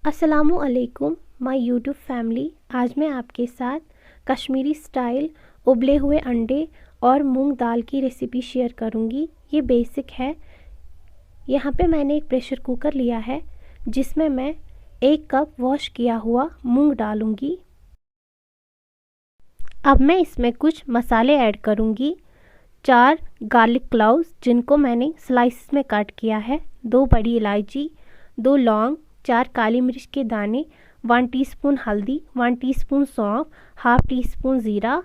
अस्सलामु अलैकुम my YouTube family. आज मैं आपके साथ कश्मीरी स्टाइल उबले हुए अंडे और मूंग दाल की रेसिपी शेयर करूंगी। ये बेसिक है। यहाँ पे मैंने एक प्रेशर कुकर लिया है जिसमें मैं 1 कप वॉश किया हुआ मूंग डालूंगी। अब मैं इसमें कुछ मसाले ऐड करूंगी। 4 गार्लिक क्लॉव्स जिनको मैंने स्लाइस में कट किया है, 2 बड़ी इलायची, 2 लौंग, 4 काली मिर्च के दाने, 1 टीस्पून हल्दी, 1 टीस्पून सौंफ, हाफ टी स्पून ज़ीरा,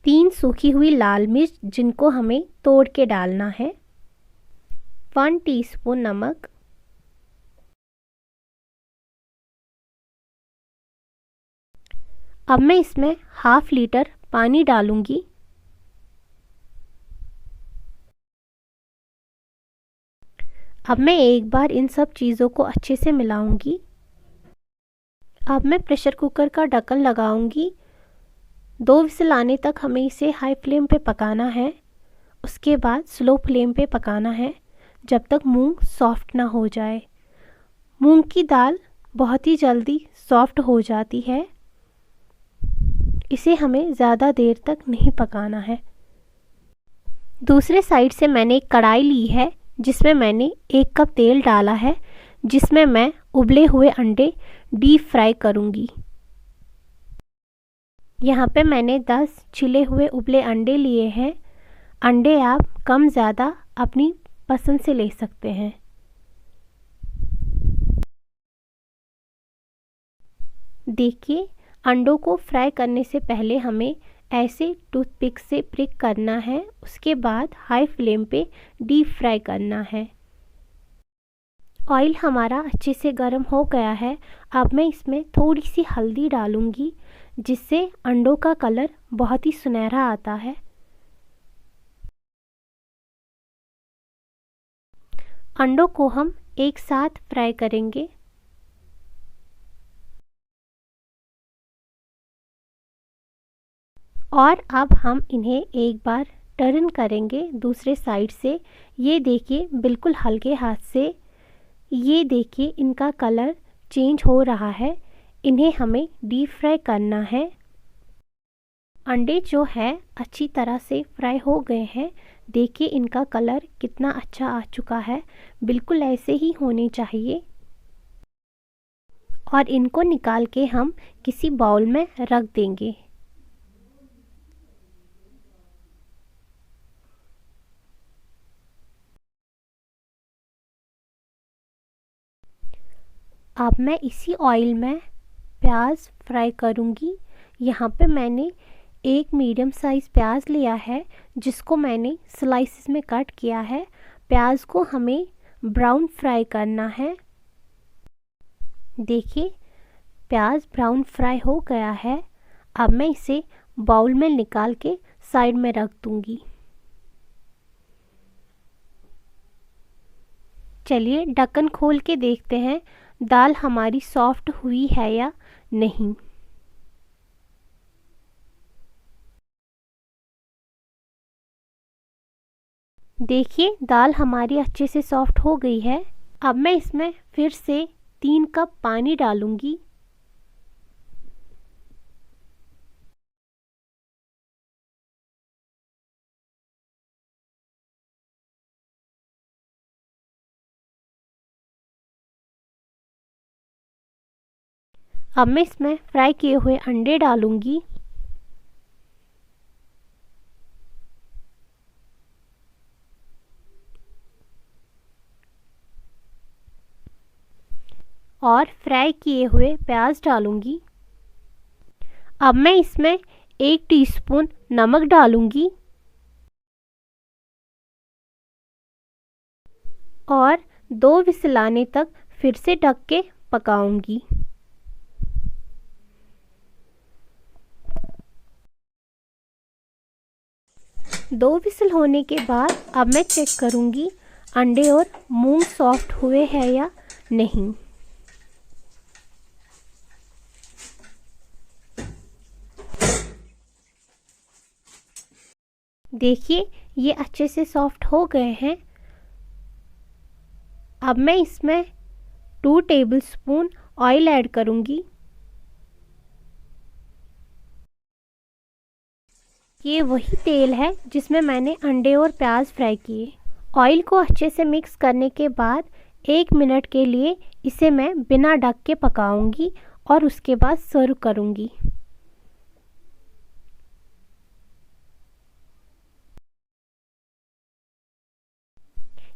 3 सूखी हुई लाल मिर्च जिनको हमें तोड़ के डालना है, 1 टीस्पून नमक, अब मैं इसमें हाफ लीटर पानी डालूंगी। अब मैं एक बार इन सब चीज़ों को अच्छे से मिलाऊंगी। अब मैं प्रेशर कुकर का ढक्कन लगाऊंगी। 2 विसल आने तक हमें इसे हाई फ्लेम पे पकाना है। उसके बाद स्लो फ्लेम पे पकाना है जब तक मूंग सॉफ्ट ना हो जाए। मूंग की दाल बहुत ही जल्दी सॉफ्ट हो जाती है, इसे हमें ज़्यादा देर तक नहीं पकाना है। दूसरे साइड से मैंने एक कढ़ाई ली है जिसमें मैंने 1 कप तेल डाला है, जिसमें मैं उबले हुए अंडे डीप फ्राई करूंगी। यहाँ पे मैंने 10 छिले हुए उबले अंडे लिए हैं। अंडे आप कम ज़्यादा अपनी पसंद से ले सकते हैं। देखिए, अंडों को फ्राई करने से पहले हमें ऐसे टूथपिक से प्रिक करना है, उसके बाद हाई फ्लेम पे डीप फ्राई करना है। ऑयल हमारा अच्छे से गर्म हो गया है। अब मैं इसमें थोड़ी सी हल्दी डालूंगी जिससे अंडों का कलर बहुत ही सुनहरा आता है। अंडों को हम एक साथ फ्राई करेंगे। और अब हम इन्हें एक बार टर्न करेंगे दूसरे साइड से। ये देखिए, बिल्कुल हल्के हाथ से ये देखिए इनका कलर चेंज हो रहा है। इन्हें हमें डीप फ्राई करना है। अंडे जो है अच्छी तरह से फ्राई हो गए हैं। देखिए इनका कलर कितना अच्छा आ चुका है। बिल्कुल ऐसे ही होने चाहिए। और इनको निकाल के हम किसी बाउल में रख देंगे। अब मैं इसी ऑयल में प्याज फ्राई करूंगी। यहाँ पे मैंने एक मीडियम साइज़ प्याज लिया है जिसको मैंने स्लाइसिस में कट किया है। प्याज को हमें ब्राउन फ्राई करना है। देखिए, प्याज ब्राउन फ्राई हो गया है। अब मैं इसे बाउल में निकाल के साइड में रख दूंगी। चलिए ढक्कन खोल के देखते हैं दाल हमारी सॉफ्ट हुई है या नहीं। देखिए, दाल हमारी अच्छे से सॉफ्ट हो गई है। अब मैं इसमें फिर से 3 कप पानी डालूंगी। अब मैं इसमें फ्राई किए हुए अंडे डालूंगी। और फ्राई किए हुए प्याज डालूंगी। अब मैं इसमें 1 टीस्पून नमक डालूंगी और 2 विसल आने तक फिर से ढक के पकाऊंगी। दो विसल होने के बाद अब मैं चेक करूंगी अंडे और मूंग सॉफ्ट हुए हैं या नहीं। देखिए, ये अच्छे से सॉफ्ट हो गए हैं। अब मैं इसमें 2 टेबलस्पून ऑयल ऐड करूँगी। ये वही तेल है जिसमें मैंने अंडे और प्याज फ्राई किए। ऑयल को अच्छे से मिक्स करने के बाद 1 मिनट के लिए इसे मैं बिना ढक के पकाऊंगी और उसके बाद सर्व करूंगी।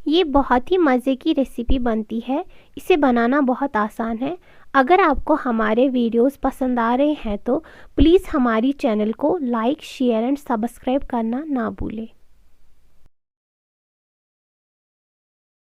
ये बहुत ही मज़े की रेसिपी बनती है। इसे बनाना बहुत आसान है। अगर आपको हमारे वीडियोस पसंद आ रहे हैं तो प्लीज़ हमारी चैनल को लाइक, शेयर एंड सब्सक्राइब करना ना भूलें।